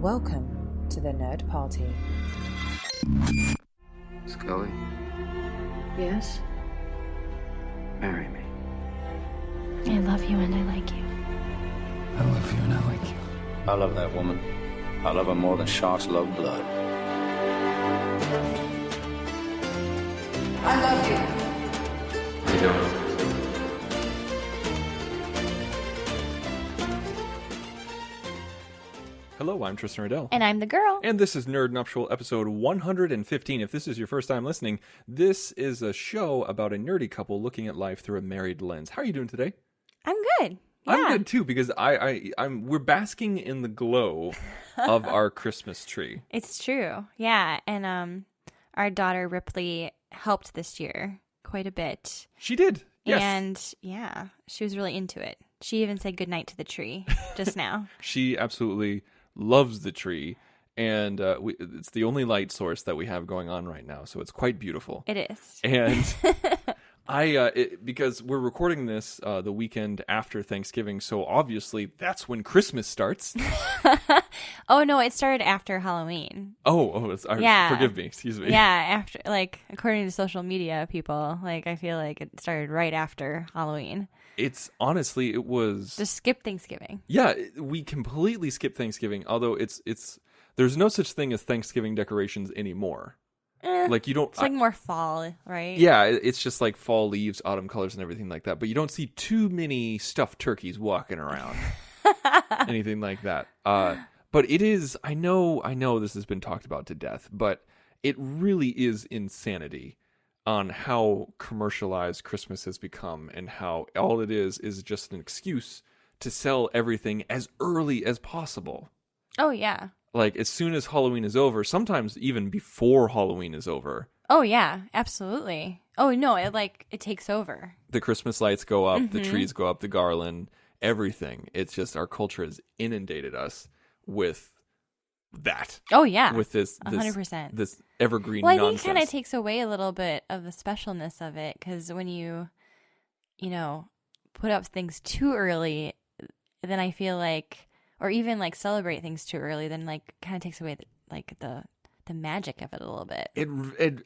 Welcome to the Nerd Party. Scully, Yes? marry me. I love you and I like you. I love you and I like you. I love that woman. I love her more than sharks love blood. I love you. You don't. Hello, I'm Tristan Riddell. And I'm the girl. And this is Nerd Nuptial episode 115. If this is your first time listening, this is a show about a nerdy couple looking at life through a married lens. How are you doing today? I'm good. Yeah. I'm good too, because we're basking in the glow of our Christmas tree. It's true. Yeah. And our daughter Ripley helped this year quite a bit. She did. Yes. And yeah, she was really into it. She even said goodnight to the tree just now. She absolutely loves the tree, and it's the only light source that we have going on right now, so it's quite beautiful. It is. And because we're recording this the weekend after Thanksgiving, so obviously that's when Christmas starts. Oh no, it started after Halloween. Yeah. Forgive me, excuse me. Yeah, after, like, according to social media people, like, I feel like it started right after Halloween. It's honestly, it was Just skip Thanksgiving. Yeah, we completely skipped Thanksgiving. Although it's there's no such thing as Thanksgiving decorations anymore. Like you don't. It's like more fall, right? Yeah, it's just like fall leaves, autumn colors, and everything like that. But you don't see too many stuffed turkeys walking around, anything like that. But it is. I know this has been talked about to death, but it really is insanity on how commercialized Christmas has become, and how all it is just an excuse to sell everything as early as possible. Oh yeah. Like as soon as Halloween is over, sometimes even before Halloween is over. Oh yeah, absolutely. Oh no, it takes over. The Christmas lights go up, the trees go up, the garland, everything. It's just our culture has inundated us with that. Oh yeah, with this 100%. This evergreen well, I nonsense. think it kind of takes away a little bit of the specialness of it, because when you put up things too early, then I feel like, or even like celebrate things too early, then like kind of takes away the magic of it a little bit.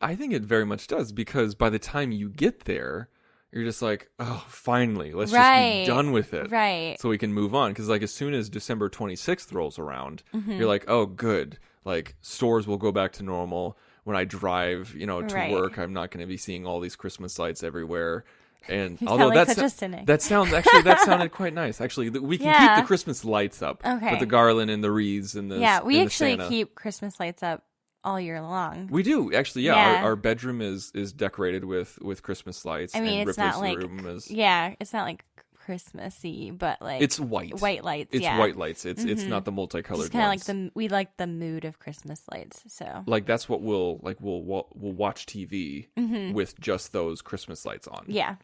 I think it very much does, because by the time you get there, you're just like, oh, finally, let's just be done with it. Right. So we can move on. Because like as soon as December 26th rolls around, you're like, oh, good. Like stores will go back to normal. When I drive, to work, I'm not going to be seeing all these Christmas lights everywhere. And you although sound like such a cynic. that sounded quite nice. Actually, we can keep the Christmas lights up. Okay. With the garland and the wreaths and the we and actually the Santa. keep Christmas lights up all year long. We do actually, yeah. Our bedroom is decorated with Christmas lights. I mean, and it's Ripley's not like room is, it's not like Christmassy, but like it's white lights. It's white lights. It's not the multicolored It's kind ones. of like we like the mood of Christmas lights. So like that's what we'll watch TV with just those Christmas lights on. Yeah.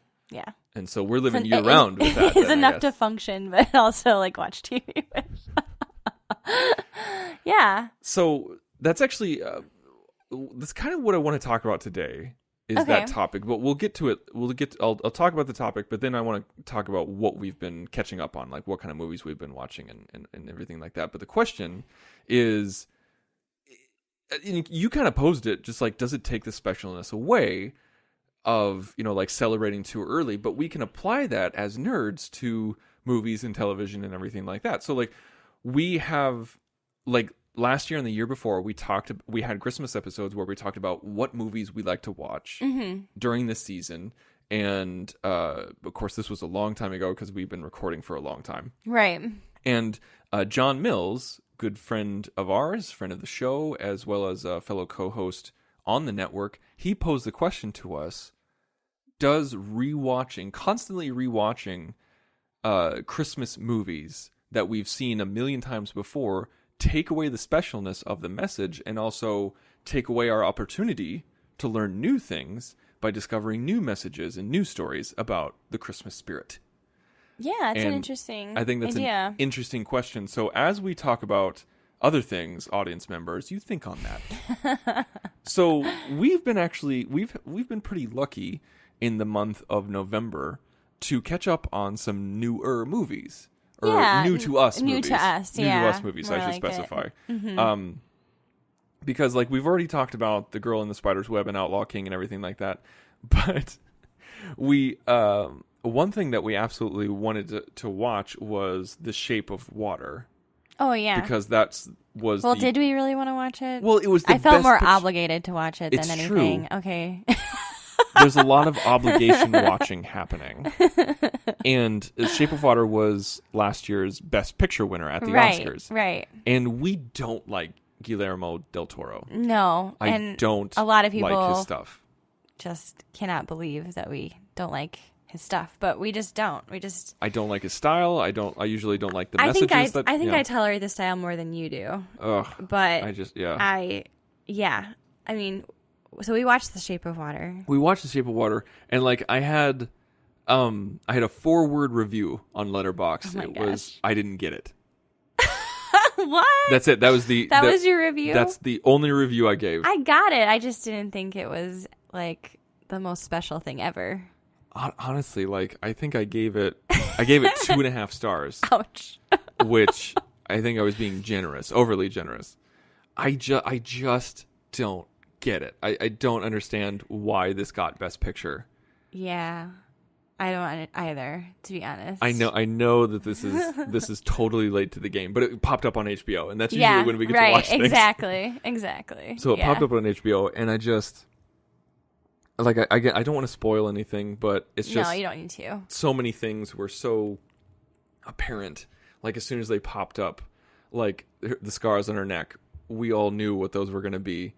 And so we're living year round with that. It's enough to function, but also like watch TV with. Yeah. So that's actually that's kind of what I want to talk about today. Is that topic, but we'll get to it. I'll talk about the topic, but then I want to talk about what we've been catching up on, like what kind of movies we've been watching and everything like that. But the question is, you kind of posed it, just like, does it take the specialness away of, like celebrating too early? But we can apply that as nerds to movies and television and everything like that. So like we have like last year and the year before, we had Christmas episodes where we talked about what movies we like to watch during this season. And of course, this was a long time ago because we've been recording for a long time. Right. And John Mills, good friend of ours, friend of the show, as well as a fellow co-host on the network, he posed the question to us: does constantly rewatching Christmas movies that we've seen a million times before take away the specialness of the message, and also take away our opportunity to learn new things by discovering new messages and new stories about the Christmas spirit? Yeah, it's an interesting I think that's idea. an interesting question. So as we talk about other things, audience members, you think on that. So we've been pretty lucky in the month of November to catch up on some newer movies. or Yeah, new to us new movies. to us, New to yeah. us movies, More I should like it. specify. Mm-hmm. Because like we've already talked about The Girl in the Spider's Web and Outlaw King and everything like that, but we one thing that we absolutely wanted to watch was The Shape of Water. Oh yeah, Because was well, did we really want to watch it? Well, it was the I felt best more picture- obligated to watch it It's than true. anything. Okay. There's a lot of obligation watching happening. And Shape of Water was last year's Best Picture winner at the Oscars. Right. And we don't like Guillermo del Toro. No. I and don't a lot of people like his stuff. just cannot believe that we don't like his stuff, but we just don't. I don't like his style. I usually don't like the I messages think I yeah. I tolerate the style more than you do. Ugh. But I mean, so we watched The Shape of Water. We watched The Shape of Water, and like I had a 4-word review on Letterboxd. Oh my It gosh. was I didn't get it. What? That's it. That was that was your review? That's the only review I gave. I got it. I just didn't think it was like the most special thing ever. Honestly, like I think I gave it 2.5 stars, Ouch. which I think I was being generous, overly generous. I just don't get it. I don't understand why this got Best Picture. Yeah. I don't either, to be honest. I know that this is totally late to the game, but it popped up on HBO, and that's usually when we get to watch things. Exactly. So it popped up on HBO, and I just like I don't want to spoil anything, but it's just no, you don't need to. So many things were so apparent. Like as soon as they popped up, like the scars on her neck, we all knew what those were going to be.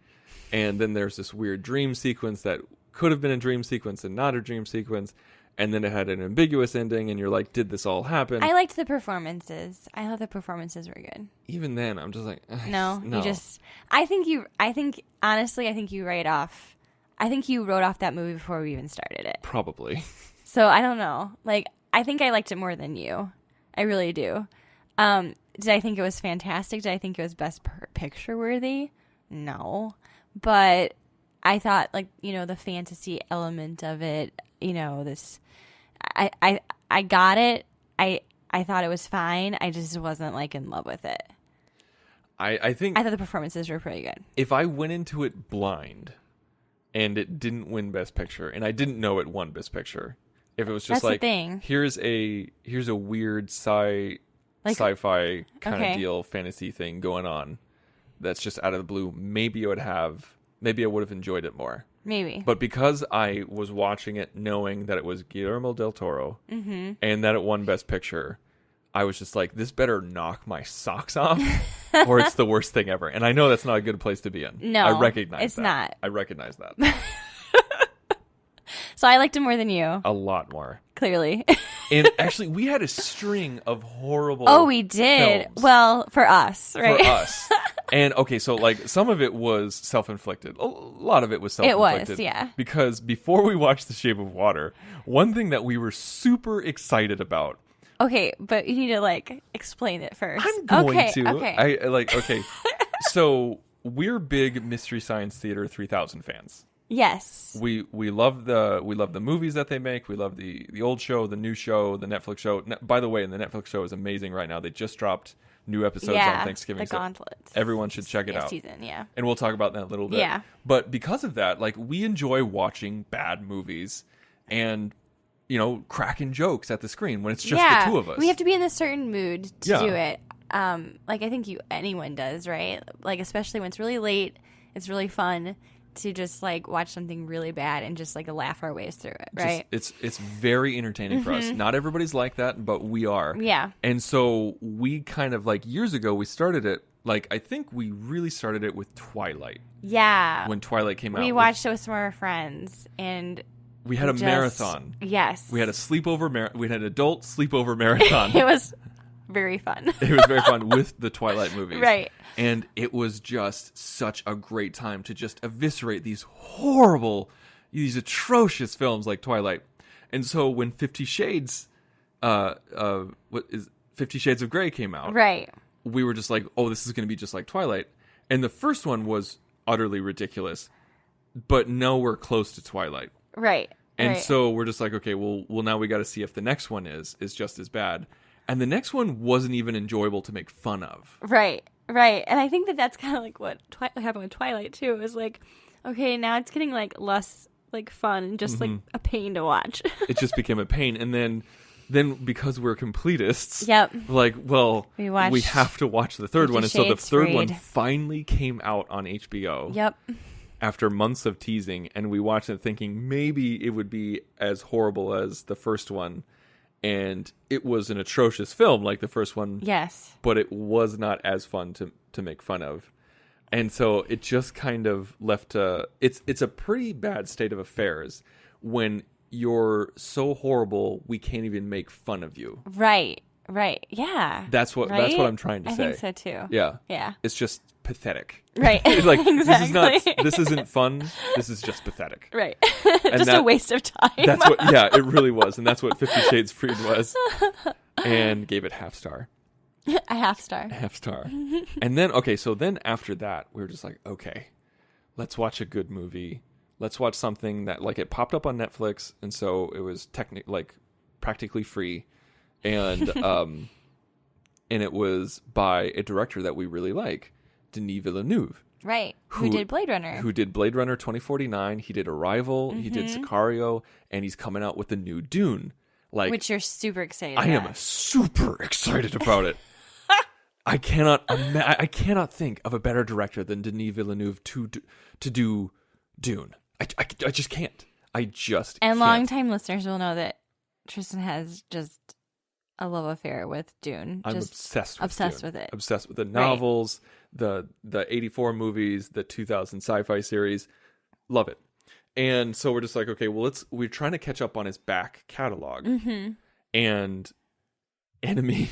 And then there's this weird dream sequence that could have been a dream sequence and not a dream sequence. And then it had an ambiguous ending, and you're like, did this all happen? I liked the performances. I thought the performances were good. Even then, I'm just like, no. No. You just, honestly, I think you wrote off that movie before we even started it. Probably. So I don't know. Like, I think I liked it more than you. I really do. Did I think it was fantastic? Did I think it was Best Picture worthy? No. But I thought, like, the fantasy element of it, this, I got it. I thought it was fine. I just wasn't, like, in love with it. I think I thought the performances were pretty good. If I went into it blind and it didn't win Best Picture, and I didn't know it won Best Picture, if it was just That's like, the thing. here's a weird sci-fi kind of deal, fantasy thing going on that's just out of the blue, maybe I would have enjoyed it more. Maybe. But because I was watching it knowing that it was Guillermo del Toro and that it won Best Picture, I was just like, this better knock my socks off or it's the worst thing ever. And I know that's not a good place to be in. No, I recognize it's that. not. I recognize that. So I liked it more than you. A lot more. Clearly. And actually, we had a string of horrible Oh, we did. films Well, for us, right? for us. And okay, so like some of it was self-inflicted. A lot of it was self-inflicted. It was, yeah. Because before we watched The Shape of Water, one thing that we were super excited about. Okay, but you need to like explain it first. I'm going to. Okay. Okay. So we're big Mystery Science Theater 3000 fans. Yes. We love the movies that they make. We love the old show, the new show, the Netflix show. By the way, the Netflix show is amazing right now. They just dropped new episodes on Thanksgiving. The Gauntlets. Everyone should check it out. Season, yeah. And we'll talk about that in a little bit. Yeah. But because of that, like we enjoy watching bad movies and cracking jokes at the screen when it's just the two of us. We have to be in a certain mood to Yeah. do it. Like I think anyone does, right? Like especially when it's really late, it's really fun to just like watch something really bad and just like laugh our ways through it, right? It's very entertaining for us. Not everybody's like that, but we are. Yeah. And so we kind of like years ago we started it. Like I think we really started it with Twilight. Yeah. When Twilight came out, we watched it with some of our friends and we had a marathon. Yes. We had a sleepover. We had an adult sleepover marathon. It was very fun. It was very fun with the Twilight movies. Right. And it was just such a great time to just eviscerate these horrible, these atrocious films like Twilight. And so when 50 Shades of Grey came out, right, we were just like, oh, this is going to be just like Twilight. And the first one was utterly ridiculous, but nowhere close to Twilight. Right. And right. so we're just like, okay, well now we got to see if the next one is just as bad. And the next one wasn't even enjoyable to make fun of. Right. And I think that's kind of like what happened with Twilight too. It was like, okay, now it's getting like less like fun and just like a pain to watch. It just became a pain. And then because we're completists, we have to watch the third one. And so the third one finally came out on HBO. Yep. After months of teasing, and we watched it thinking maybe it would be as horrible as the first one. And it was an atrocious film like the first one. Yes. But it was not as fun to make fun of. And so it just kind of left it's a pretty bad state of affairs when you're so horrible we can't even make fun of you. Right. Yeah. That's what I'm trying to say. I think so too. Yeah. It's just pathetic. Right. Like exactly. this isn't fun. This is just pathetic. Right. Just a waste of time. That's what it really was. And that's what 50 Shades Freed was. And gave it half star. A half star. And then then after that we were just like, okay, let's watch a good movie. Let's watch something that like it popped up on Netflix, and so it was practically free. And and it was by a director that we really like, Denis Villeneuve. Right. Who did Blade Runner. 2049. He did Arrival. He did Sicario. And he's coming out with the new Dune. Which you're super excited about. I am super excited about it. I cannot think of a better director than Denis Villeneuve to do Dune. I just can't. And longtime listeners will know that Tristan has just a love affair with Dune. I'm just obsessed with it. Obsessed with the novels, the 84 movies, the 2000 sci-fi series. Love it. And so we're just like, okay, well, we're trying to catch up on his back catalog. And Enemy,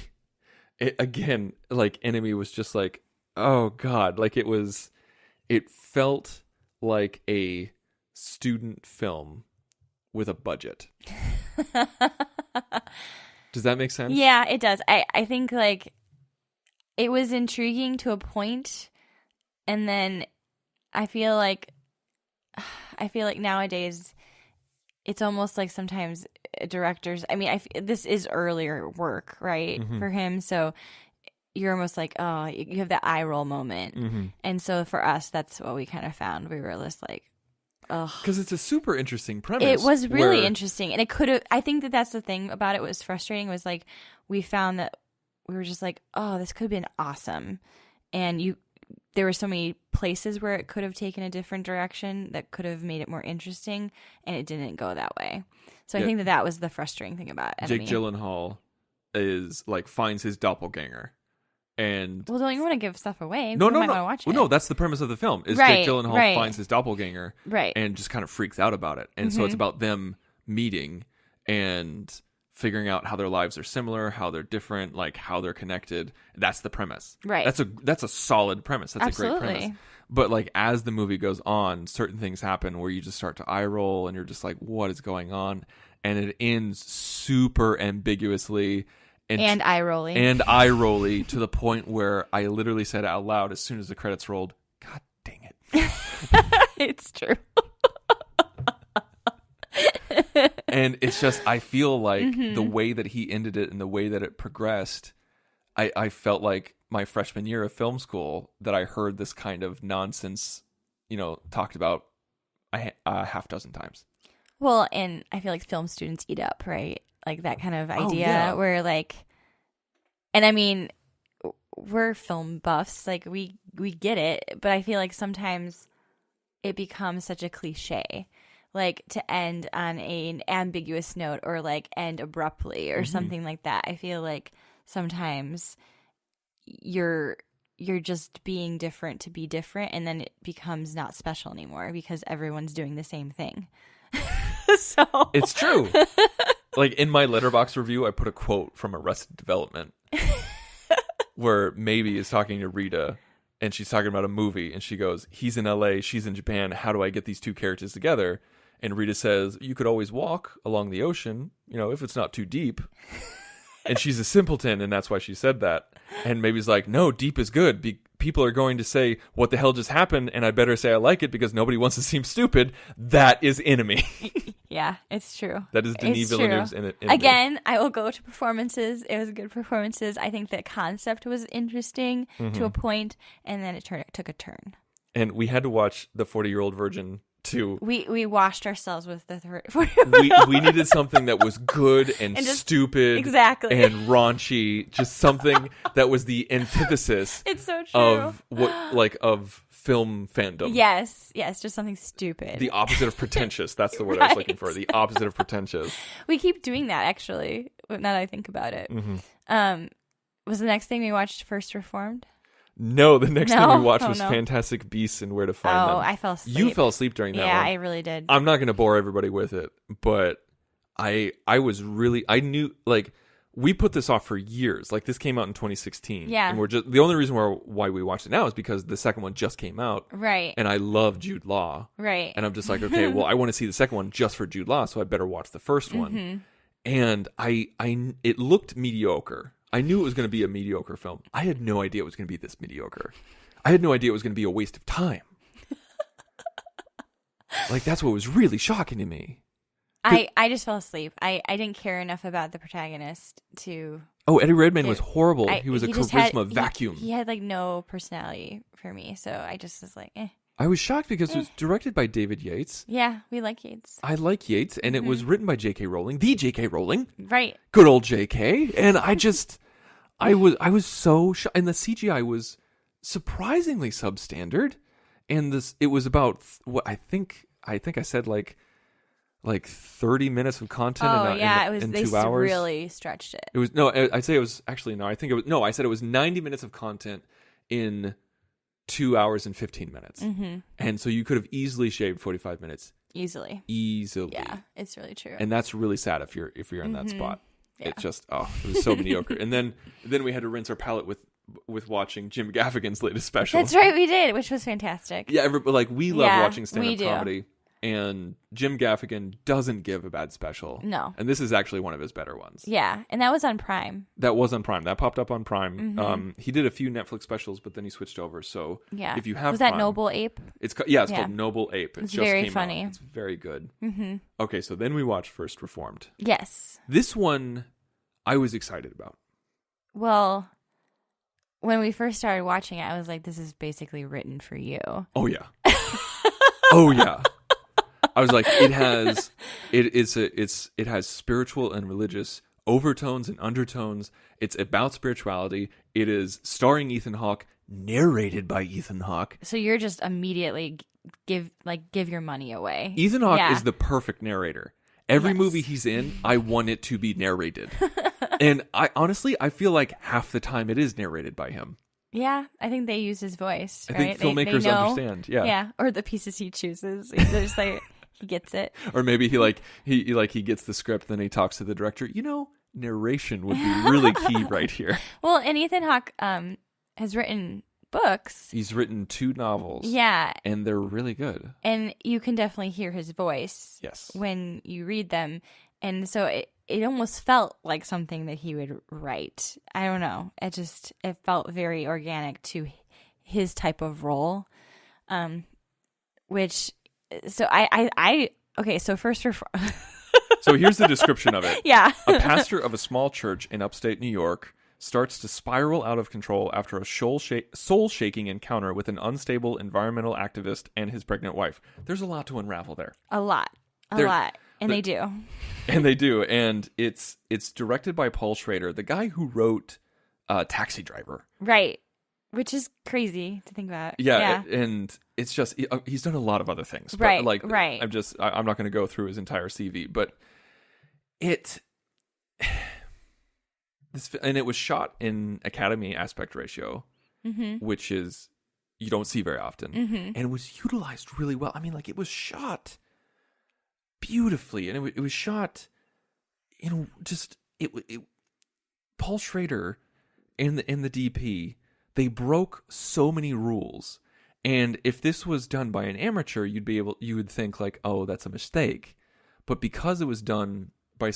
Enemy was just like, oh God, like it felt like a student film with a budget. Does that make sense? Yeah, it does. I think like it was intriguing to a point, and then I feel like nowadays it's almost like sometimes directors, I mean, this is earlier work, right, for him, so you're almost like, oh, you have that eye roll moment. And so for us, that's what we kind of found. We were just like, oh, because it's a super interesting premise. It was really interesting, and it could have. I think that's the thing about it was frustrating. Was like we found that we were just like, oh, this could have been awesome, and there were so many places where it could have taken a different direction that could have made it more interesting, and it didn't go that way. So I think that was the frustrating thing about Enemy. Jake Gyllenhaal is like finds his doppelganger. And well, don't you want to give stuff away? No. Might want to watch it. Well, no, that's the premise of the film. Is Jake Gyllenhaal finds his doppelganger, and just kind of freaks out about it. And so it's about them meeting and figuring out how their lives are similar, how they're different, like how they're connected. That's the premise. Right. That's a solid premise. That's Absolutely. a great premise. But like as the movie goes on, certain things happen where you just start to eye roll, and you're just like, what is going on? And it ends super ambiguously. And eye-rolly. And eye-rolly to the point where I literally said out loud as soon as the credits rolled, God dang it. It's true. And it's just, I feel like the way that he ended it and the way that it progressed, I felt like my freshman year of film school that I heard this kind of nonsense, talked about a half dozen times. Well, and I feel like film students eat up, right? Like that kind of idea where like, and I mean, we're film buffs, like we get it, but I feel like sometimes it becomes such a cliche, like to end on an ambiguous note or like end abruptly or something like that. I feel like sometimes you're just being different to be different, and then it becomes not special anymore because everyone's doing the same thing. So it's true. Like in my Letterboxd review, I put a quote from Arrested Development where Maybe is talking to Rita, and she's talking about a movie, and she goes, he's in LA, she's in Japan, how do I get these two characters together? And Rita says, you could always walk along the ocean, if it's not too deep. And she's a simpleton, and that's why she said that. And Maybe's like, no, deep is good. People are going to say, what the hell just happened? And I better say I like it because nobody wants to seem stupid. That is Enemy. Yeah, it's true. That is Denis It's Villeneuve's true. in Again, I will go to performances. It was good performances. I think the concept was interesting to a point, and then it took a turn. And we had to watch The 40-Year-Old Virgin too. We washed ourselves with the We needed something that was good and just, stupid, exactly, and raunchy. Just something that was the antithesis. It's so true. Of film fandom. Yes, just something stupid. The opposite of pretentious. That's the word I was looking for. The opposite of pretentious. We keep doing that, actually. Now that I think about it. Was the next thing we watched First Reformed? No, the next thing we watched was Fantastic Beasts and Where to Find Them. Oh, I fell asleep. You fell asleep during that one. Yeah, I really did. I'm not going to bore everybody with it, but I knew, like, we put this off for years. Like, this came out in 2016. Yeah. And we're just, the only reason why we watched it now is because the second one just came out. Right. And I love Jude Law. Right. And I'm just like, okay, well, I want to see the second one just for Jude Law, so I better watch the first one. And it looked mediocre. I knew it was going to be a mediocre film. I had no idea it was going to be this mediocre. I had no idea it was going to be a waste of time. Like, that's what was really shocking to me. I just fell asleep. I didn't care enough about the protagonist to... Oh, Eddie Redmayne was horrible. He was a charisma vacuum. He had, like, no personality for me, so I just was like, eh. I was shocked because it was directed by David Yates. Yeah, we like Yates. I like Yates, and it was written by J.K. Rowling, the J.K. Rowling. Right. Good old J.K. And I was so shocked. And the CGI was surprisingly substandard. And it was about, what I think I said, like 30 minutes of content in 2 hours. They really stretched it. It was, no, I'd say it was, actually, no, I think it was, no, I said it was 90 minutes of content in 2 hours and 15 minutes. And so you could have easily shaved 45 minutes. Easily. Yeah, it's really true. And that's really sad if you're in that spot. Yeah. It just, it was so mediocre. And then we had to rinse our palate with watching Jim Gaffigan's latest special. That's right, we did, which was fantastic. Yeah, we love watching stand-up comedy. And Jim Gaffigan doesn't give a bad special. No. And this is actually one of his better ones. Yeah, and that was on Prime. That was on Prime. That popped up on Prime. He did a few Netflix specials, but then he switched over. So if you have Was that Prime, Noble Ape? It's called Noble Ape. It's just very came funny. out. It's very good. Okay, so then we watched First Reformed. Yes. This one I was excited about. Well, when we first started watching it, I was like, this is basically written for you. Oh, yeah. Oh, yeah. I was like, it has spiritual and religious overtones and undertones. It's about spirituality. It is starring Ethan Hawke, narrated by Ethan Hawke. So you're just immediately give your money away. Ethan Hawke is the perfect narrator. Every movie he's in, I want it to be narrated. And I feel like half the time it is narrated by him. Yeah, I think they use his voice. I think filmmakers understand. Yeah, or the pieces he chooses. They're just like he gets it. Or maybe he gets the script, then he talks to the director. Narration would be really key right here. Well, and Ethan Hawke has written books. He's written 2 novels. Yeah, and they're really good. And you can definitely hear his voice. Yes, when you read them, and so it almost felt like something that he would write. I don't know. It felt very organic to his type of role. So first So here's the description of it. Yeah. A pastor of a small church in upstate New York starts to spiral out of control after a soul-shaking encounter with an unstable environmental activist and his pregnant wife. There's a lot to unravel there. A lot. And they do. And they do. And it's directed by Paul Schrader, the guy who wrote Taxi Driver. Right. Which is crazy to think about. Yeah. And it's just, he's done a lot of other things. But right. I'm not going to go through his entire CV, but it was shot in Academy aspect ratio, which is, you don't see very often. And it was utilized really well. I mean, it was shot beautifully, and it was shot, Paul Schrader and the DP, they broke so many rules. And if this was done by an amateur, you would think oh, that's a mistake. But because it was done by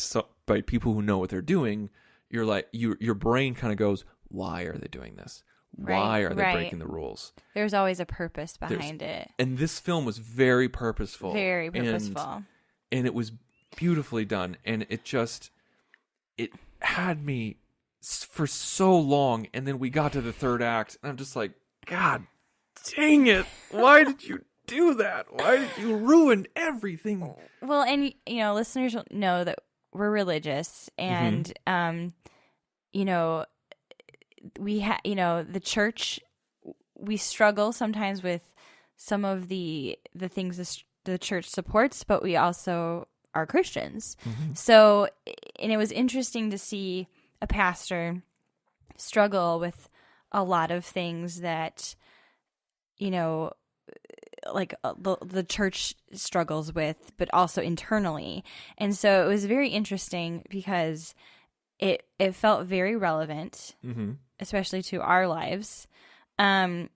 people who know what they're doing, you're like, your brain kind of goes, why are they doing this? Why are they breaking the rules? There's always a purpose behind it. And this film was very purposeful. Very purposeful. And it was beautifully done, and it had me for so long, and then we got to the third act, and I'm just like, God dang it! Why did you do that? Why did you ruin everything? Well, and listeners know that we're religious, and the church, we struggle sometimes with some of the things the church supports, but we also are Christians. So, and it was interesting to see a pastor struggle with a lot of things that, like the church struggles with, but also internally. And so it was very interesting because it felt very relevant, especially to our lives. And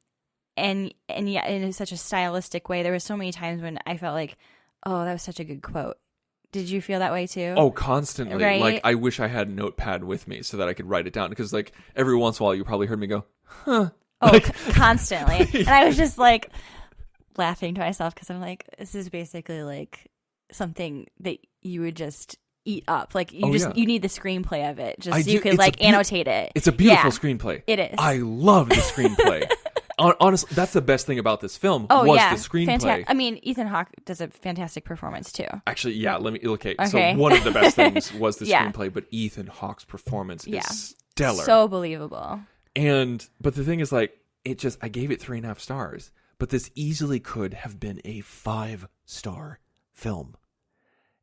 yeah, in such a stylistic way. There were so many times when I felt like, oh, that was such a good quote. Did you feel that way too? Oh, constantly. Right? Like, I wish I had a notepad with me so that I could write it down. Because, like, every once in a while you probably heard me go, huh. Oh, constantly. And I was just, like, laughing to myself because I'm like, this is basically, like, something that you would just eat up. Like, you you need the screenplay of it. Just so you could, like, annotate it. It's a beautiful screenplay. It is. I love the screenplay. Honestly, that's the best thing about this film was the screenplay. I mean, Ethan Hawke does a fantastic performance too. Actually, yeah. Okay. So one of the best things was the screenplay, but Ethan Hawke's performance is stellar, so believable. But the thing is, like, I gave it 3.5 stars, but this easily could have been a 5-star film.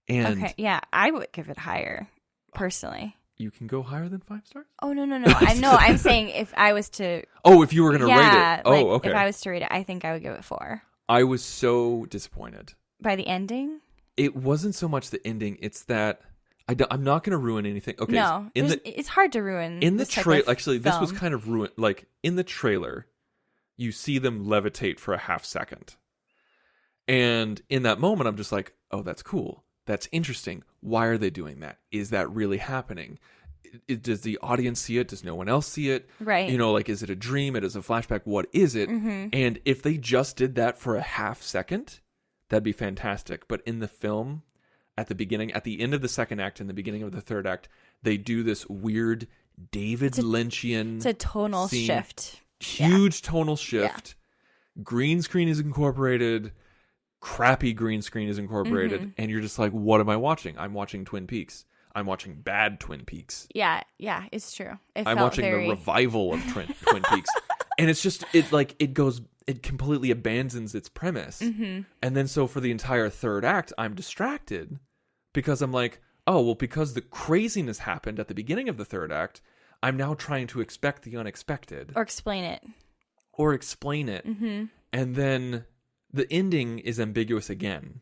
And I would give it higher, personally. You can go higher than 5 stars? Oh, no. I'm saying if I was to... Oh, if you were going to rate it. Oh, okay. If I was to rate it, I think I would give it 4. I was so disappointed. By the ending? It wasn't so much the ending. It's that... I'm not going to ruin anything. Okay. No, it's hard to ruin in the trailer. Actually, film. This was kind of ruined. Like, in the trailer, you see them levitate for a half second. And in that moment, I'm just like, oh, that's cool. That's interesting. Why are they doing that? Is that really happening? Does the audience see it? Does no one else see it? Right. Like, is it a dream? It is a flashback. What is it? And if they just did that for a half second, that'd be fantastic. But in the film, at the end of the second act and the beginning of the third act, they do this weird David Lynchian. It's a tonal shift. Huge tonal shift. Yeah. Green screen is incorporated. Crappy green screen is incorporated, and you're just like, what am I watching? I'm watching Twin Peaks. I'm watching bad Twin Peaks. Yeah, it's true. I'm watching the revival of Twin Peaks. And it's just, it completely abandons its premise. And then so for the entire third act, I'm distracted because I'm like, oh, well, because the craziness happened at the beginning of the third act, I'm now trying to expect the unexpected. Or explain it. And then the ending is ambiguous again.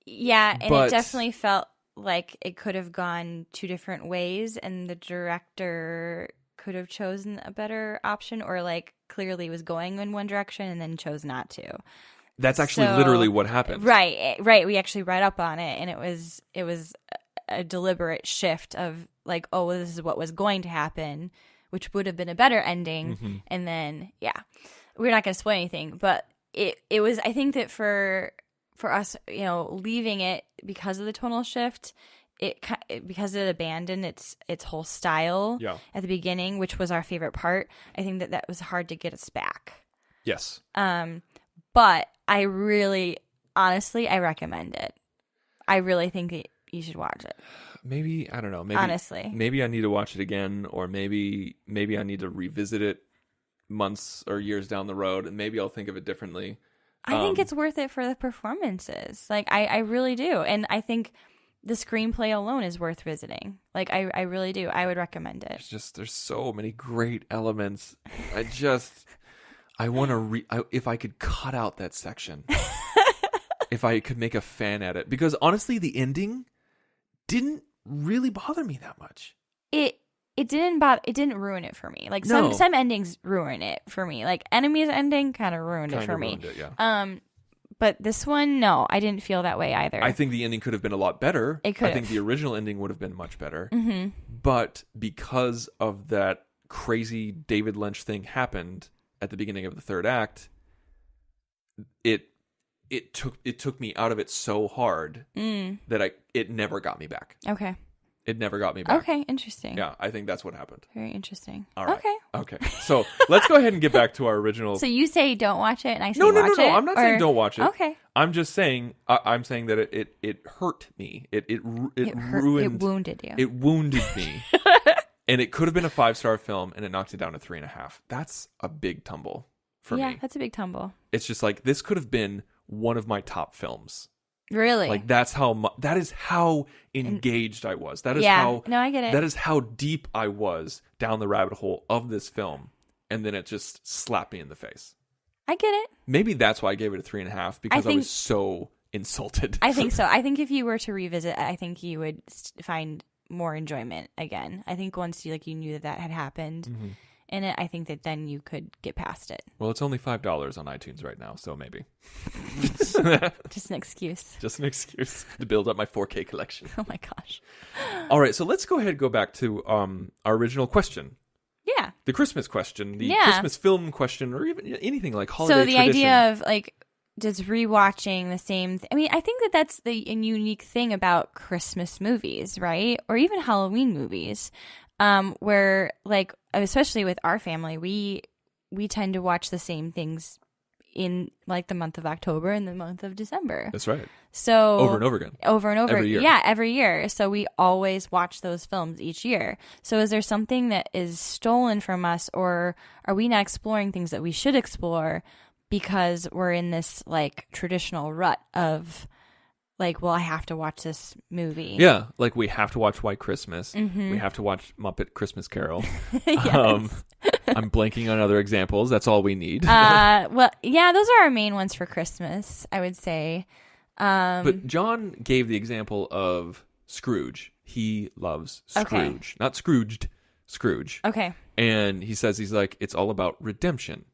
Yeah, and it definitely felt like it could have gone 2 different ways, and the director could have chosen a better option, or like clearly was going in one direction and then chose not to. That's actually literally what happened. Right. We actually read up on it, and it was a deliberate shift of like, oh, well, this is what was going to happen, which would have been a better ending. And then, we're not going to spoil anything, but it was, I think that for us, leaving it because of the tonal shift, because it abandoned its whole style at the beginning, which was our favorite part. I think that was hard to get us back. Yes. But I really, honestly, I recommend it. I really think that you should watch it. Maybe, I don't know. Maybe, honestly, maybe I need to watch it again, or maybe I need to revisit it months or years down the road, and maybe I'll think of it differently. I think it's worth it for the performances. Like, I really do. And I think the screenplay alone is worth visiting. Like, I really do. I would recommend it. There's so many great elements. I want to if I could cut out that section. If I could make a fan edit. Because honestly, the ending didn't really bother me that much. It didn't ruin it for me. Like, some endings ruin it for me. Like, Enemy's ending kind of ruined it for me. But this one, no, I didn't feel that way either. I think the ending could have been a lot better. It could. I think the original ending would have been much better. But because of that crazy David Lynch thing happened at the beginning of the third act, it it took me out of it so hard that it never got me back. Okay. It never got me back. Okay, interesting. Yeah, I think that's what happened. Very interesting. All right. Okay. So let's go ahead and get back to our original. So you say don't watch it, and I say no. watch it? I'm not saying don't watch it. Okay. I'm just saying. I'm saying that it hurt me. It ruined. It wounded you. It wounded me. And it could have been a 5-star film, and it knocked it down to 3.5. That's a big tumble for me. Yeah, that's a big tumble. It's just like this could have been one of my top films. Really? Like that is how engaged I was. That is no, I get it. That is how deep I was down the rabbit hole of this film, and then it just slapped me in the face. I get it. Maybe that's why I gave it a 3.5 because I was so insulted. I think so. I think if you were to revisit, I think you would find more enjoyment again. I think once you knew that had happened. Mm-hmm. And I think that then you could get past it. Well, it's only $5 on iTunes right now, so maybe. Just an excuse. Just an excuse to build up my 4K collection. Oh my gosh. All right, so let's go ahead and go back to our original question. Yeah. The Christmas question, the Christmas film question, or even anything like holiday tradition. So the tradition. idea of just rewatching the same I mean, I think that's the unique thing about Christmas movies, right? Or even Halloween movies. Where especially with our family, we tend to watch the same things in the month of October and the month of December. That's right. So over and over again. Over and over. Every year. Yeah, every year. So we always watch those films each year. So is there something that is stolen from us, or are we not exploring things that we should explore because we're in this traditional rut of well, I have to watch this movie. Yeah, we have to watch White Christmas. Mm-hmm. We have to watch Muppet Christmas Carol. Yes. I'm blanking on other examples. That's all we need. Well, yeah, those are our main ones for Christmas, I would say. But John gave the example of Scrooge. He loves Scrooge. Not Scrooged, Scrooge. Okay. And he says it's all about redemption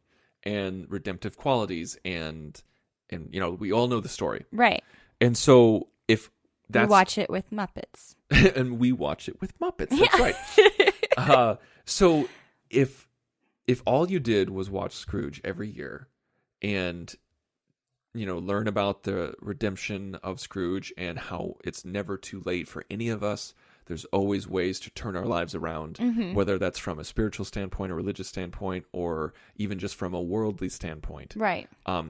and redemptive qualities and we all know the story. Right. And so if that's... We watch it with Muppets. And we watch it with Muppets. That's right. So if all you did was watch Scrooge every year and, learn about the redemption of Scrooge and how it's never too late for any of us, there's always ways to turn our lives around, whether that's from a spiritual standpoint, a religious standpoint, or even just from a worldly standpoint. Right.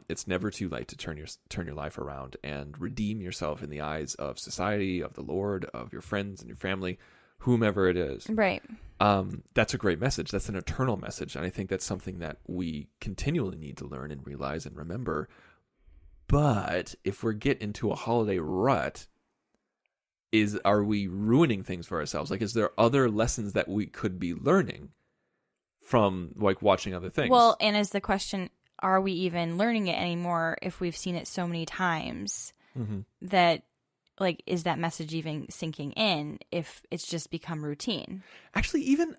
It's never too late to turn your life around and redeem yourself in the eyes of society, of the Lord, of your friends and your family, whomever it is. Right. That's a great message. That's an eternal message. And I think that's something that we continually need to learn and realize and remember. But if we get into a holiday rut, are we ruining things for ourselves? Is there other lessons that we could be learning from watching other things? Well, and is the question, are we even learning it anymore if we've seen it so many times that is that message even sinking in if it's just become routine? Actually, even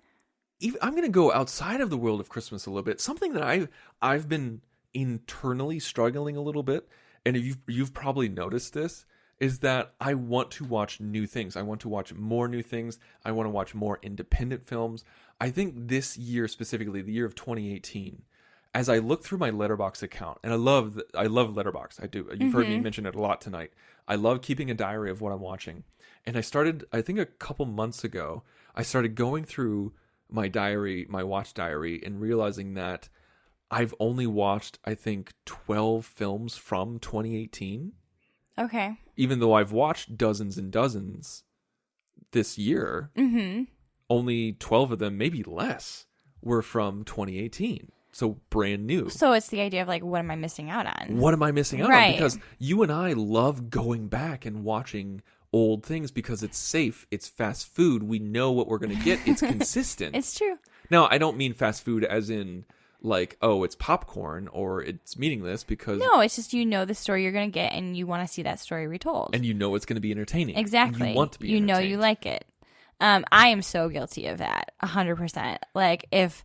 I'm going to go outside of the world of Christmas a little bit. Something that I've been internally struggling a little bit, and you've probably noticed this, is that I want to watch new things. I want to watch more new things. I want to watch more independent films. I think this year specifically, the year of 2018, as I look through my Letterboxd account, and I love Letterboxd. I do. You've heard me mention it a lot tonight. I love keeping a diary of what I'm watching. And I started, I think a couple months ago, I started going through my diary, my watch diary, and realizing that I've only watched, I think, 12 films from 2018. Okay. Even though I've watched dozens and dozens this year, only 12 of them, maybe less, were from 2018. So brand new. So it's the idea of what am I missing out on? What am I missing out right. on? Because you and I love going back and watching old things because it's safe. It's fast food. We know what we're going to get. It's consistent. It's true. Now, I don't mean fast food as in it's popcorn or it's meaningless, because no, it's just the story you're going to get and you want to see that story retold. And it's going to be entertaining. Exactly. You want to be entertained. You like it. I am so guilty of that, 100%. If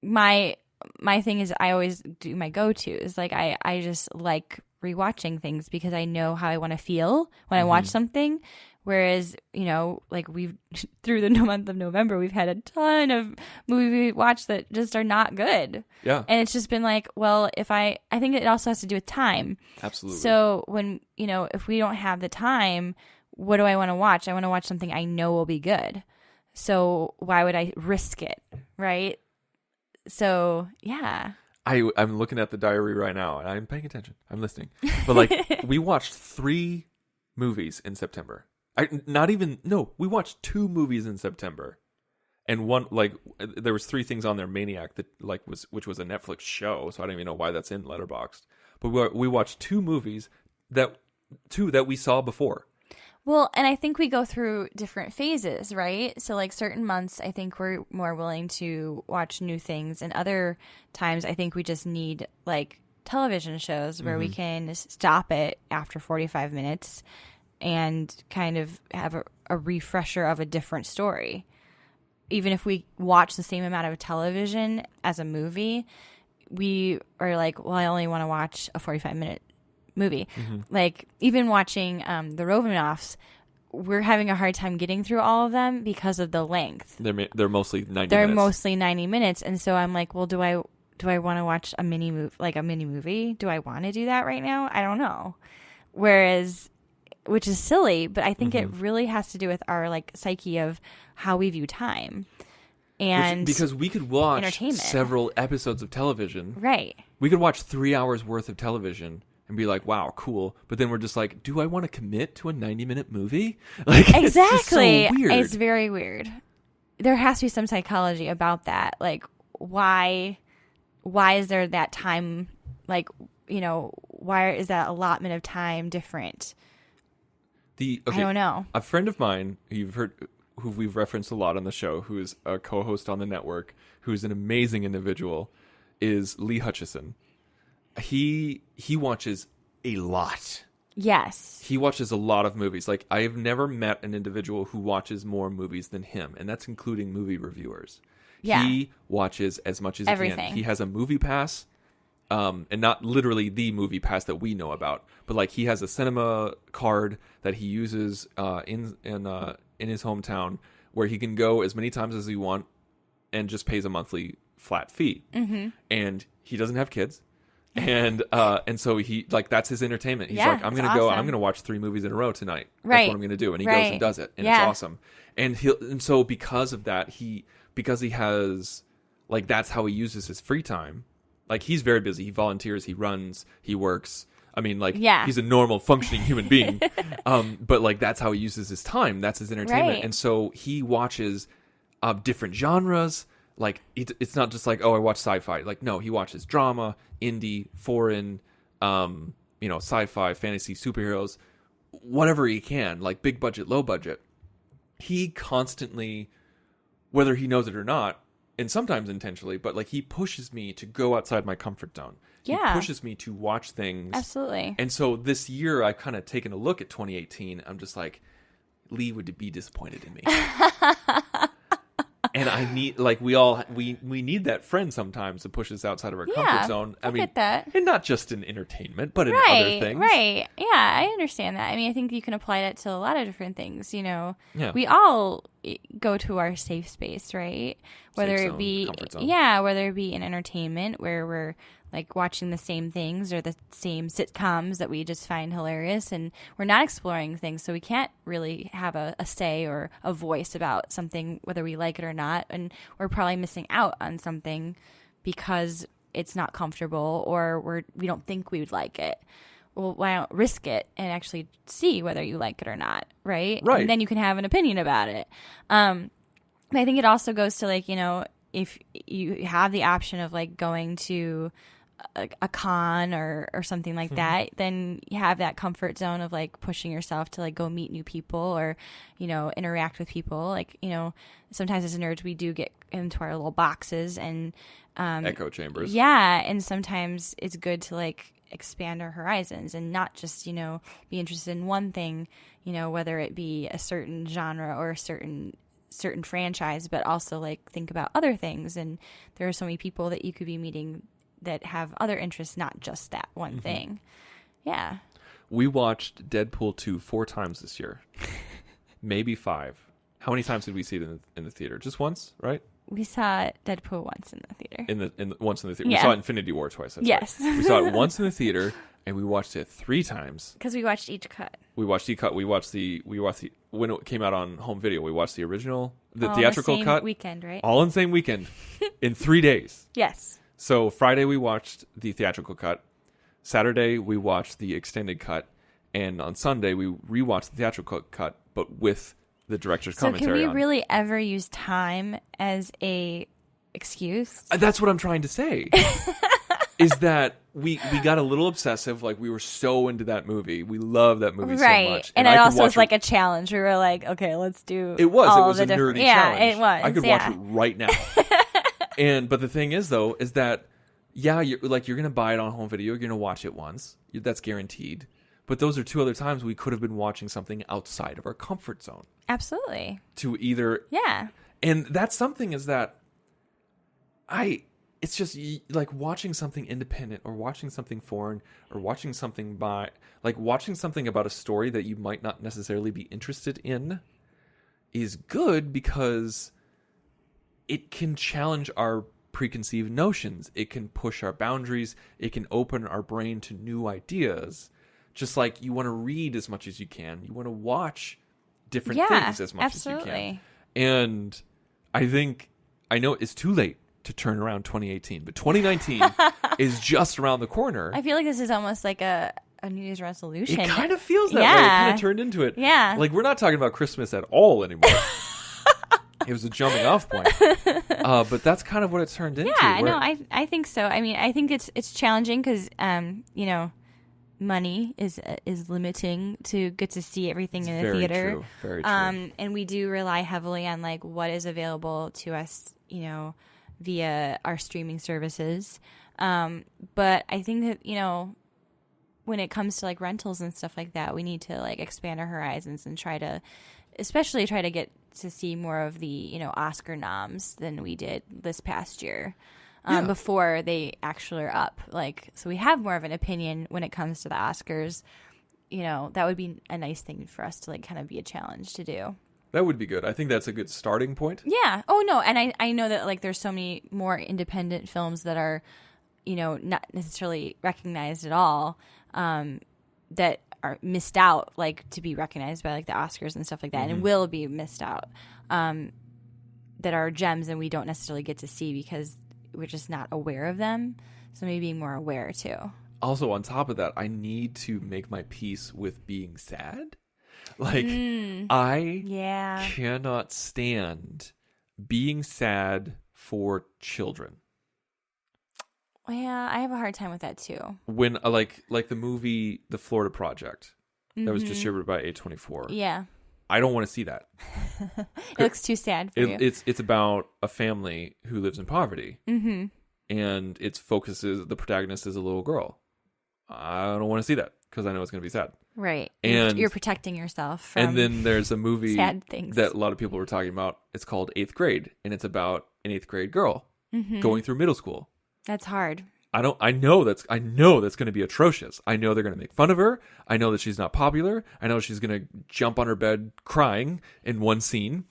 my thing is, I always do my go-tos. I just like rewatching things because I know how I want to feel when I watch something, Whereas, like we've through the month of November, we've had a ton of movies we watched that just are not good. Yeah. And it's just been like, well, I think it also has to do with time. Absolutely. So when, if we don't have the time, what do I want to watch? I want to watch something I know will be good. So why would I risk it? Right. So, yeah. I'm looking at the diary right now and I'm paying attention. I'm listening. But like we watched 3 movies in September. We watched 2 movies in September. And one, like, there was 3 things on there. Maniac, which was a Netflix show, so I don't even know why that's in Letterboxd. But we watched 2 movies that we saw before. Well, and I think we go through different phases, right? So, like, certain months, I think we're more willing to watch new things, and other times, I think we just need like television shows where we can stop it after 45 minutes and kind of have a refresher of a different story. Even if we watch the same amount of television as a movie, we are like, well, I only want to watch a 45-minute movie. Like, even watching the Romanoffs, we're having a hard time getting through all of them because of the length. They're mostly 90 minutes. They're mostly 90 minutes. And so I'm like, well, do I want to watch a mini movie? Do I want to do that right now? I don't know. Which is silly, but I think it really has to do with our like psyche of how we view time. And because we could watch several episodes of television. Right. We could watch 3 hours worth of television and be like, wow, cool. But then we're just like, do I want to commit to a 90-minute movie? Like, exactly. It's just so weird. It's very weird. There has to be some psychology about that. Like, why is there that time? Like, why is that allotment of time different? I don't know. A friend of mine who we've referenced a lot on the show, who is a co-host on the network, who's an amazing individual, is Lee Hutchison. He watches a lot. Yes. He watches a lot of movies. Like, I have never met an individual who watches more movies than him, and that's including movie reviewers. Yeah. He watches as much as he can. He has a movie pass. And not literally the movie pass that we know about, but like he has a cinema card that he uses in his hometown, where he can go as many times as he wants and just pays a monthly flat fee. And he doesn't have kids, and so he that's his entertainment. He's like, I'm gonna go. I'm gonna watch 3 movies in a row tonight. Right. That's what I'm gonna do, and he goes and does it, and it's awesome. And so because of that, because he has that's how he uses his free time. Like, he's very busy. He volunteers. He runs. He works. I mean, he's a normal functioning human being. But that's how he uses his time. That's his entertainment. Right. And so he watches different genres. Like, it's not just like, oh, I watch sci-fi. Like, no, he watches drama, indie, foreign, sci-fi, fantasy, superheroes, whatever he can. Like, big budget, low budget. He constantly, whether he knows it or not, and sometimes intentionally, but he pushes me to go outside my comfort zone. Yeah. He pushes me to watch things. Absolutely. And so this year I've kind of taken a look at 2018. I'm just like, Lee would be disappointed in me. And I need, we need that friend sometimes to push us outside of our comfort zone. I mean, get that. And not just in entertainment, but in other things. Right. Yeah, I understand that. I mean, I think you can apply that to a lot of different things. Yeah. We all go to our safe space, right? Whether Safe it zone, be, comfort zone. whether it be in entertainment where we're watching the same things or the same sitcoms that we just find hilarious, and we're not exploring things, so we can't really have a say or a voice about something, whether we like it or not, and we're probably missing out on something because it's not comfortable or we don't think we would like it. Well, why not risk it and actually see whether you like it or not, right? Right. And then you can have an opinion about it. But I think it also goes to if you have the option of going to a con or something like that, then you have that comfort zone of pushing yourself to go meet new people or interact with people. Sometimes as nerds we do get into our little boxes and echo chambers. Yeah, and sometimes it's good to expand our horizons and not just be interested in one thing, whether it be a certain genre or a certain franchise, but also think about other things. And there are so many people that you could be meeting that have other interests, not just that one thing. Yeah. We watched Deadpool 2 4 times this year. maybe 5. How many times did we see it in the theater? Just once, right? We saw Deadpool once in the theater. Once in the theater. Yeah. We saw Infinity War twice. That's yes. right. We saw it once in the theater, and we watched it 3 times. Because we watched each cut. We watched the when it came out on home video. We watched the original, the theatrical same cut. Weekend, right? All in the same weekend, in 3 days. Yes. So Friday we watched the theatrical cut. Saturday we watched the extended cut, and on Sunday we rewatched the theatrical cut, but with the director's commentary. So can we really ever use time as a excuse? That's what I'm trying to say. Is that we got a little obsessive, like we were so into that movie. We love that movie so much. And it also was like a challenge. We were like, okay, let's do it was all a nerdy challenge. Yeah, it was. I could watch it right now. But the thing is though, is that you're gonna buy it on home video, you're gonna watch it once. That's guaranteed. But those are 2 other times we could have been watching something outside of our comfort zone. Absolutely. To either and that's something is that it's just like watching something independent or watching something foreign or watching something watching something about a story that you might not necessarily be interested in is good because it can challenge our preconceived notions. It can push our boundaries. It can open our brain to new ideas. Just like you want to read as much as you can. You want to watch different things as much as you can. And I know it's too late to turn around 2018, but 2019 is just around the corner. I feel like this is almost like a New Year's resolution. It kind of feels that way. It kind of turned into it. Yeah. Like we're not talking about Christmas at all anymore. It was a jumping off point. But that's kind of what it turned into. Yeah, no, I think so. I mean, I think it's challenging because, money is limiting to get to see everything in the theater. True. Very true. And we do rely heavily on like what is available to us, via our streaming services. But I think that, when it comes to like rentals and stuff like that, we need to like expand our horizons and especially try to get to see more of the, Oscar noms than we did this past year. Before they actually are up. So we have more of an opinion when it comes to the Oscars. That would be a nice thing for us to kind of be a challenge to do. That would be good. I think that's a good starting point. Yeah. Oh, no. And I know that there's so many more independent films that are, not necessarily recognized at all, that are missed out, to be recognized by the Oscars and stuff like that, and will be missed out, that are gems and we don't necessarily get to see because we're just not aware of them. So maybe being more aware too. Also, on top of that, I need to make my peace with being sad. I cannot stand being sad for children. Yeah, I have a hard time with that too. When like the movie The Florida Project that was distributed by A24. Yeah. I don't want to see that. It looks too sad for you. It's about a family who lives in poverty. Mm-hmm. And the protagonist is a little girl. I don't want to see that because I know it's going to be sad. Right. And you're protecting yourself from and then there's a movie sad things that a lot of people were talking about. It's called 8th Grade, and it's about an 8th grade girl going through middle school. That's hard. I know that's going to be atrocious. I know they're going to make fun of her. I know that she's not popular. I know she's going to jump on her bed crying in one scene.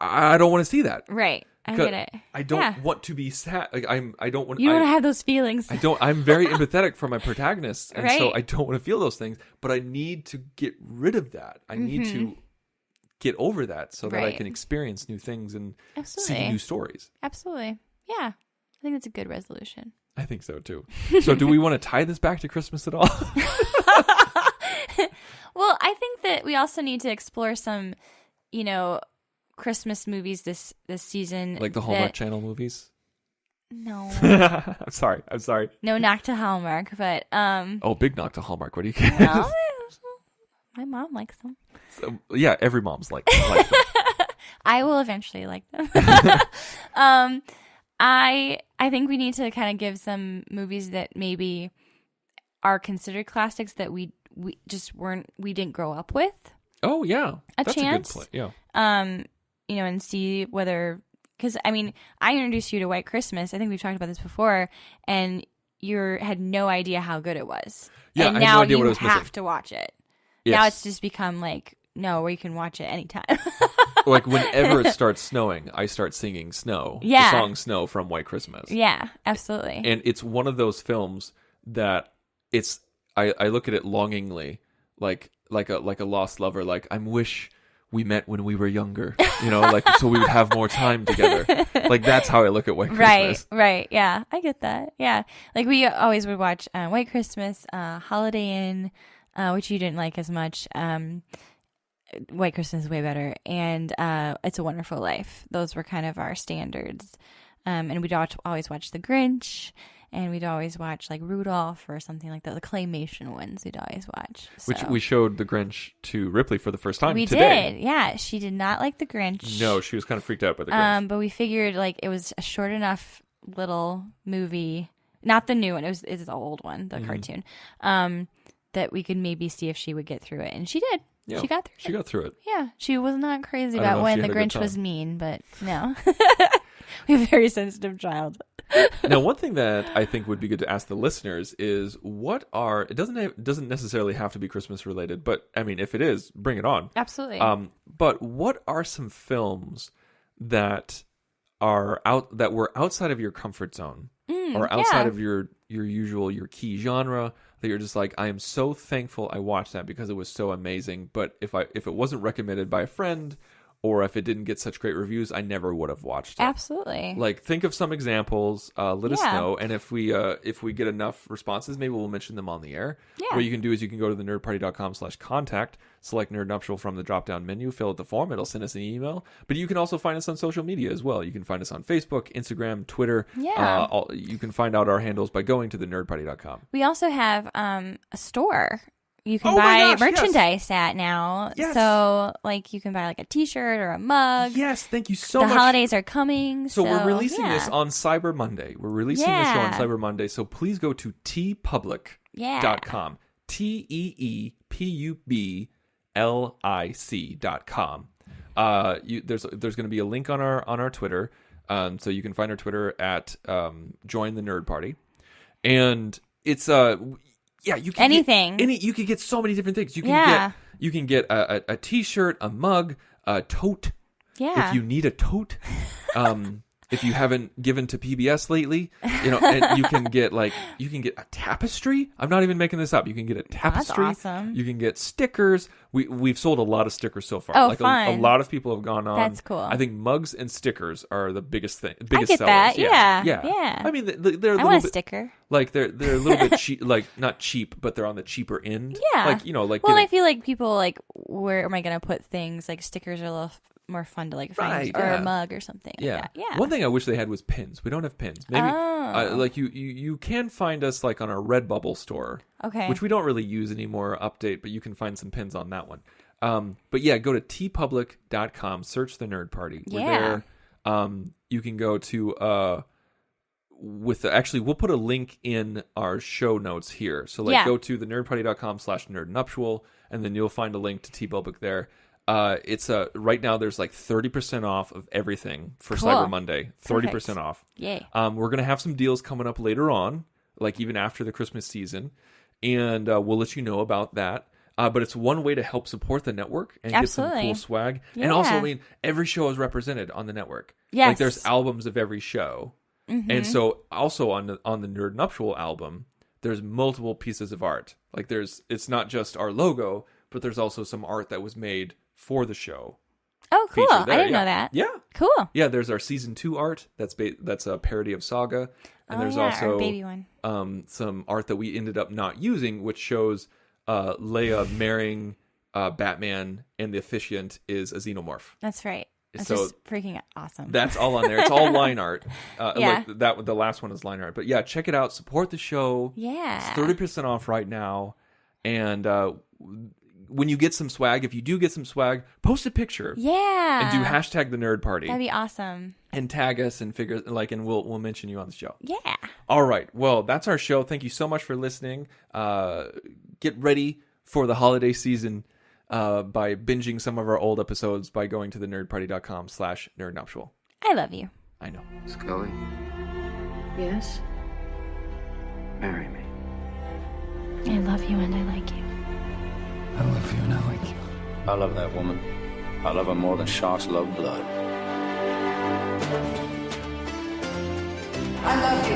I don't want to see that. Right. I get it. I don't want to be sad. I don't want. You don't want to have those feelings. I'm very empathetic for my protagonist, and right. so I don't want to feel those things. But I need to get rid of that. I need to get over that so that I can experience new things and see new stories. Absolutely. Yeah. I think that's a good resolution. I think so too. So do we want to tie this back to Christmas at all? Well, I think that we also need to explore some, Christmas movies this season. Like the Hallmark Channel movies? No. I'm sorry. No knock to Hallmark, but Oh, big knock to Hallmark. What do you get? No, my mom likes them. So, yeah, every mom's like them. I will eventually like them. I think we need to kind of give some movies that maybe are considered classics that we didn't grow up with. Oh yeah, that's chance. A good play. Yeah. And see whether, because I introduced you to White Christmas. I think we've talked about this before, and you had no idea how good it was. Yeah, and I had now no idea you what I was have missing. to watch it. Yes. Now it's just become No, where you can watch it anytime. Like whenever it starts snowing, I start singing "Snow," Yeah. the song "Snow" from White Christmas. Yeah, absolutely. And it's one of those films that I look at it longingly, like a lost lover. Like I wish we met when we were younger, like so we would have more time together. Like that's how I look at White Christmas. Right. Yeah, I get that. Yeah, like we always would watch White Christmas, Holiday Inn, which you didn't like as much. White Christmas is way better, and It's a Wonderful Life. Those were kind of our standards, and we'd always watch The Grinch, and we'd always watch like Rudolph or something like that. The claymation ones we'd always watch. Which So. we showed The Grinch to Ripley for the first time We today. did, yeah. She did not like The Grinch. No, she was kind of freaked out by The Grinch. But we figured like it was a short enough little movie, not the new one. It's the old one, the cartoon. That we could maybe see if she would get through it, and she did. Yeah, she got through it. She got through it. Yeah, she was not crazy I don't know about if when she the had a good Grinch was time. mean, but no. We have a very sensitive child. Now, one thing that I think would be good to ask the listeners is it doesn't necessarily have to be Christmas related, but I mean, if it is, bring it on. Absolutely. But what are some films that were outside of your comfort zone or outside of your key genre that you're just like, I am so thankful I watched that because it was so amazing. But if it wasn't recommended by a friend or if it didn't get such great reviews, I never would have watched it. Absolutely. Like, think of some examples, let us Yeah. know, and if we get enough responses, maybe we'll mention them on the air. Yeah. What you can do is you can go to the nerdparty.com/contact, select Nerd Nuptial from the drop-down menu, fill out the form, it'll send us an email. But you can also find us on social media as well. You can find us on Facebook, Instagram, Twitter. Yeah. You can find out our handles by going to the nerdparty.com. We also have a store. You can Oh my buy gosh, yes. merchandise at now. Yes. So, like, you can buy like a T-shirt or a mug. Yes, thank you so the much. holidays are coming. So we're releasing yeah. this on Cyber Monday. We're releasing this show on Cyber Monday. So please go to tpublic.com. TEEPUBLIC.com. There's going to be a link on our Twitter. So you can find our Twitter at Join the Nerd Party. And it's you can anything. You can get so many different things. You can get a T-shirt, a mug, a tote. Yeah. If you need a tote, if you haven't given to PBS lately, and you can get a tapestry. I'm not even making this up. You can get a tapestry. That's awesome. You can get stickers. We've sold a lot of stickers so far. Oh, a fun. lot of people have gone on. That's cool. I think mugs and stickers are the biggest I get sellers. that. Yeah. Yeah. I mean, they're a I little want a bit sticker. like they're a little bit cheap, like not cheap, but they're on the cheaper end. Yeah. Well, I feel like people like, where am I going to put things? Like stickers are a little more fun to like find, Right, or yeah. a mug or something. Yeah. Like that. Yeah. One thing I wish they had was pins. We don't have pins. Maybe like you can find us like on our Redbubble store. Okay. Which we don't really use anymore, update, but you can find some pins on that one. But yeah, go to tpublic.com, search the Nerd Party. We're there. You can go to we'll put a link in our show notes here. So go to the nerdparty.com/nerdnuptial, and then you'll find a link to TPublic there. It's right now there's like 30% off of everything for Cool. Cyber Monday. 30% Perfect. off. Yay. We're gonna have some deals coming up later on, like even after the Christmas season, and we'll let you know about that. But it's one way to help support the network and Absolutely. get some cool swag. Yeah. And also, I mean, every show is represented on the network. Yes. Like there's albums of every show. Mm-hmm. And so also on the Nerd Nuptial album, there's multiple pieces of art. Like it's not just our logo, but there's also some art that was made for the show. Oh, cool. featured I there. didn't Yeah. know that. Yeah. Cool. Yeah, there's our season 2 art. That's a parody of Saga. And there's our also baby one. some art that we ended up not using, which shows Leia marrying Batman, and the officiant is a xenomorph. That's right. That's So- just freaking awesome. That's all on there. It's all line art. Yeah. Like the last one is line art. But yeah, check it out. Support the show. yeah. It's 30% off right now. And when you get some swag, if you do get some swag, post a picture. Yeah. And do hashtag the Nerd Party. That'd be awesome. And tag us and and we'll mention you on the show. Yeah. All right. Well, that's our show. Thank you so much for listening. Get ready for the holiday season by binging some of our old episodes by going to the nerdparty.com/nerdnuptial. I love you. I know. Scully, Yes? marry me. I love you and I like you. I love you and I like you. I love that woman. I love her more than sharks love blood. I love